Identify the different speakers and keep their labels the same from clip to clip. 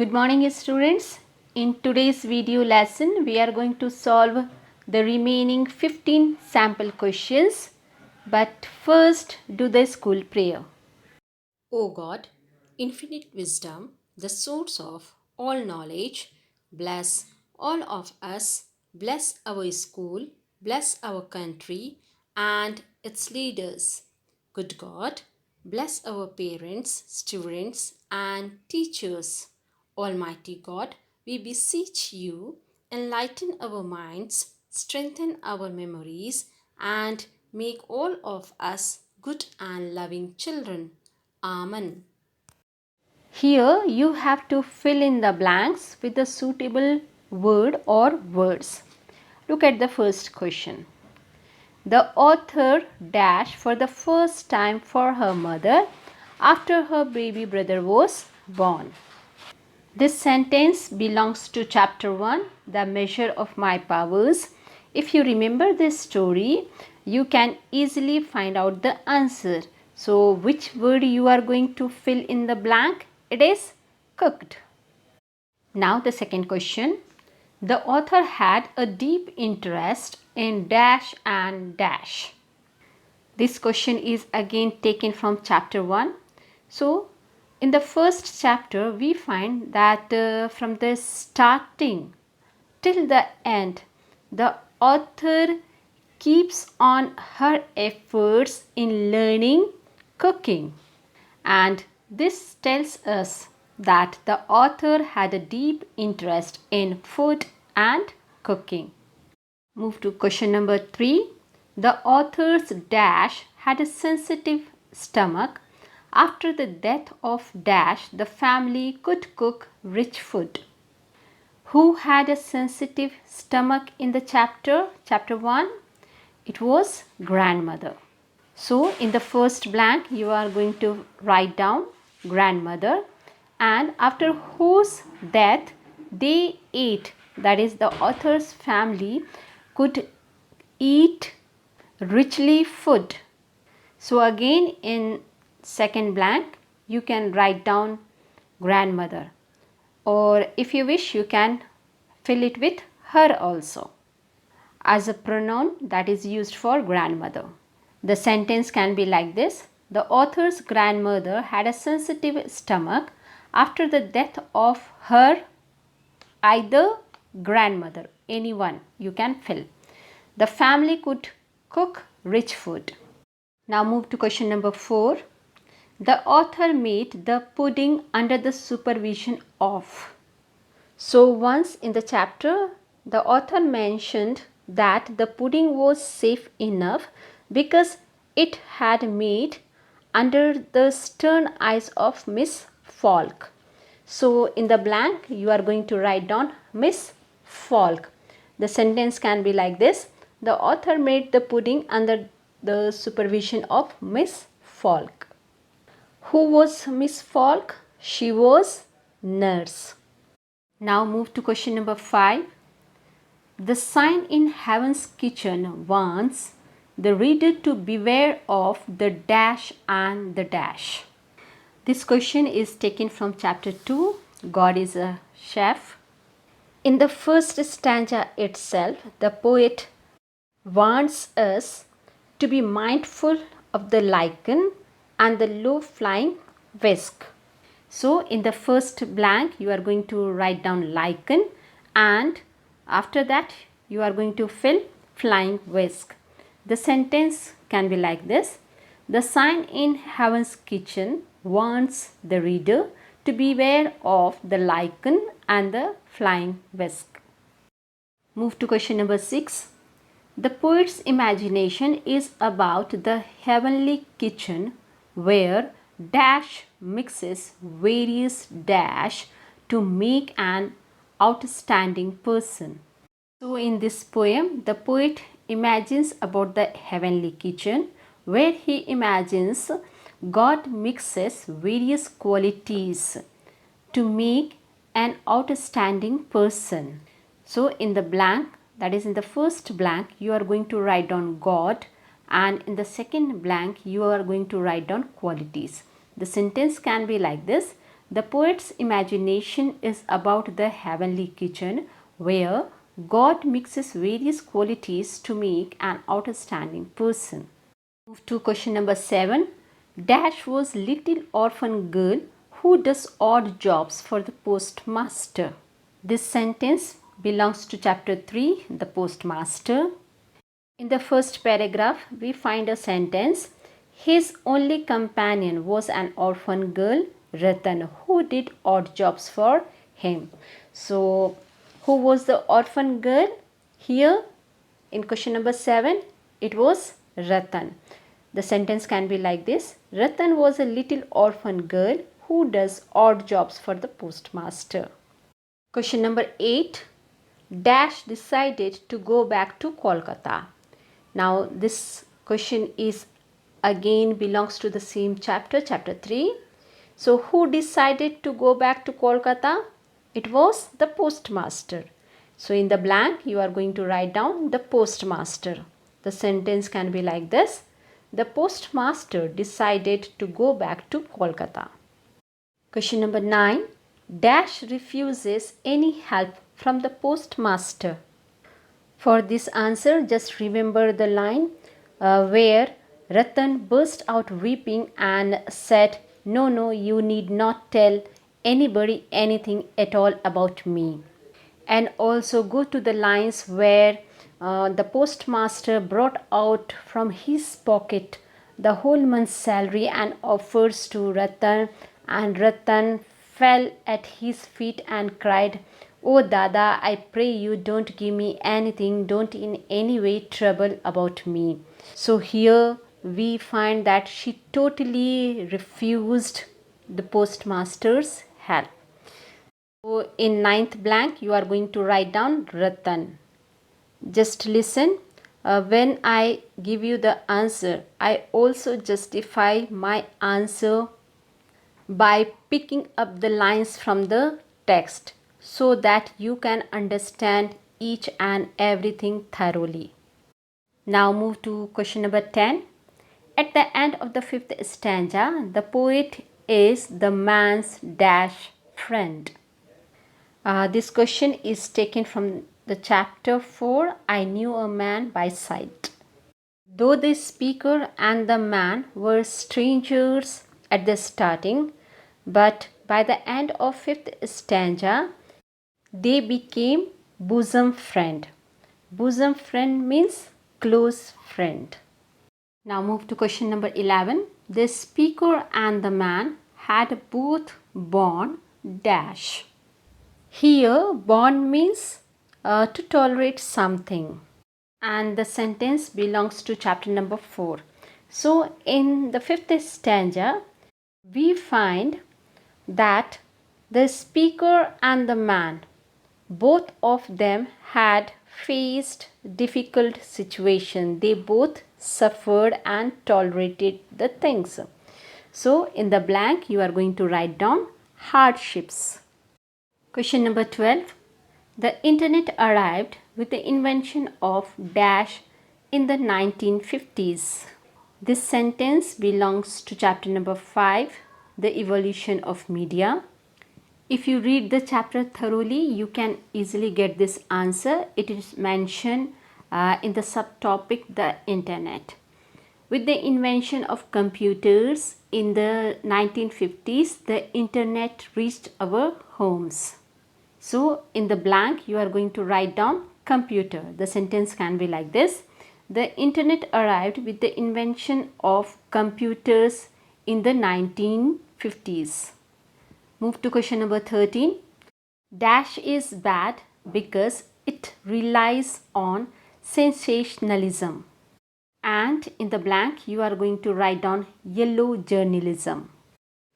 Speaker 1: Good morning students. In today's video lesson we are going to solve the remaining 15 sample questions. But first do the school prayer.
Speaker 2: O God, infinite wisdom, the source of all knowledge, bless all of us, bless our school, bless our country and its leaders. Good God, bless our parents, students, and teachers. Almighty God, we beseech you, enlighten our minds, strengthen our memories, and make all of us good and loving children. Amen.
Speaker 1: Here you have to fill in the blanks with a suitable word or words. Look at the first question. The author dashed for the first time for her mother after her baby brother was born. This sentence belongs to chapter 1, The Measure of My Powers. If you remember this story, you can easily find out the answer. So, which word you are going to fill in the blank? It is cooked. Now, the second question. The author had a deep interest in dash and dash. This question is again taken from chapter 1. So, in the first chapter, we find that from the starting till the end, the author keeps on her efforts in learning cooking. And this tells us that the author had a deep interest in food and cooking. Move to question number 3. The author's dash had a sensitive stomach. After the death of dash, the family could cook rich food. Who had a sensitive stomach in the chapter 1? It was grandmother. So in the first blank you are going to write down grandmother, and after whose death they ate, that is the author's family could eat richly food. So again in second blank you can write down grandmother, or if you wish you can fill it with her also as a pronoun that is used for grandmother. The sentence can be like this. The author's grandmother had a sensitive stomach after the death of her either grandmother, anyone you can fill. The family could cook rich food. Now move to question number 4. The author made the pudding under the supervision of. So once in the chapter, the author mentioned that the pudding was safe enough because it had made under the stern eyes of Miss Falk. So in the blank, you are going to write down Miss Falk. The sentence can be like this. The author made the pudding under the supervision of Miss Falk. Who was Miss Falk? She was nurse. Now move to question number 5. The sign in Heaven's Kitchen warns the reader to beware of the dash and the dash. This question is taken from chapter 2, God is a Chef. In the first stanza itself, the poet warns us to be mindful of the lichen and the low flying whisk. So in the first blank you are going to write down lichen, and after that you are going to fill flying whisk. The sentence can be like this. The sign in Heaven's Kitchen warns the reader to beware of the lichen and the flying whisk. Move to question number 6. The poet's imagination is about the heavenly kitchen where dash mixes various dash to make an outstanding person. So in this poem, the poet imagines about the heavenly kitchen where he imagines God mixes various qualities to make an outstanding person. So in the blank, that is in the first blank, you are going to write down God, and in the second blank you are going to write down qualities. The sentence can be like this. The poet's imagination is about the heavenly kitchen where God mixes various qualities to make an outstanding person. Move to question number 7. Dash was little orphan girl who does odd jobs for the postmaster. This sentence belongs to chapter 3, the postmaster. In the first paragraph, we find a sentence. His only companion was an orphan girl, Ratan, who did odd jobs for him. So, who was the orphan girl? Here, in question number 7, it was Ratan. The sentence can be like this. Ratan was a little orphan girl who does odd jobs for the postmaster. Question number 8. Dash decided to go back to Kolkata. Now this question is again belongs to the same chapter, chapter 3. So who decided to go back to Kolkata? It was the postmaster. So in the blank you are going to write down the postmaster. The sentence can be like this. The postmaster decided to go back to Kolkata. Question number 9. Dash refuses any help from the postmaster. For this answer, just remember the line where Ratan burst out weeping and said, No, you need not tell anybody anything at all about me. And also go to the lines where the postmaster brought out from his pocket the whole month's salary and offers to Ratan, and Ratan fell at his feet and cried, Oh Dada, I pray you don't give me anything, don't in any way trouble about me. So here we find that she totally refused the postmaster's help. So in ninth blank you are going to write down Ratan. Just listen. When I give you the answer, I also justify my answer by picking up the lines from the text so that you can understand each and everything thoroughly. Now move to question number 10. At the end of the fifth stanza, the poet is the man's dash friend. This question is taken from the chapter 4, I Knew a Man by Sight. Though the speaker and the man were strangers at the starting, but by the end of fifth stanza, they became bosom friend. Bosom friend means close friend. Now move to question number 11. The speaker and the man had both borne dash. Here borne means to tolerate something, and the sentence belongs to chapter number 4. So in the fifth stanza we find that the speaker and the man, both of them had faced difficult situation. They both suffered and tolerated the things. So in the blank you are going to write down hardships. Question number 12. The internet arrived with the invention of dash in the 1950s. This sentence belongs to chapter number 5, the evolution of media. If you read the chapter thoroughly, you can easily get this answer. It is mentioned in the subtopic, the internet. With the invention of computers in the 1950s, the internet reached our homes. So in the blank you are going to write down computer. The sentence can be like this. The internet arrived with the invention of computers in the 1950s. Move to question number 13. Dash is bad because it relies on sensationalism. And in the blank you are going to write down yellow journalism.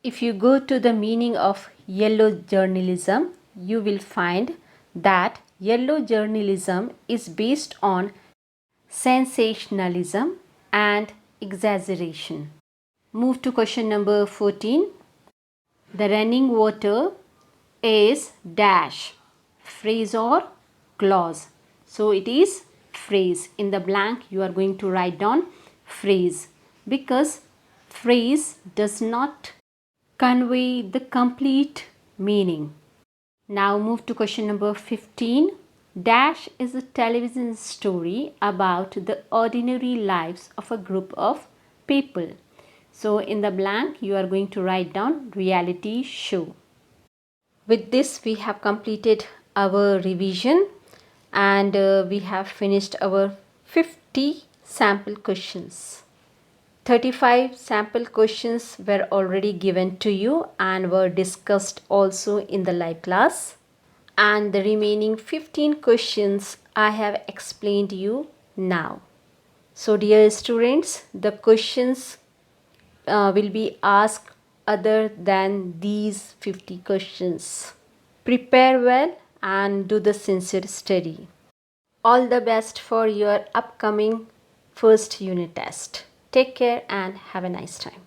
Speaker 1: If you go to the meaning of yellow journalism, you will find that yellow journalism is based on sensationalism and exaggeration. Move to question number 14. The running water is dash, phrase or clause. So it is phrase. In the blank you are going to write down phrase, because phrase does not convey the complete meaning. Now move to question number 15. Dash is a television story about the ordinary lives of a group of people. So in the blank you are going to write down reality show. With this we have completed our revision and we have finished our 50 sample questions. 35 sample questions were already given to you and were discussed also in the live class. And the remaining 15 questions I have explained you now. So dear students, the questions will be asked other than these 50 questions. Prepare well and do the sincere study. All the best for your upcoming first unit test. Take care and have a nice time.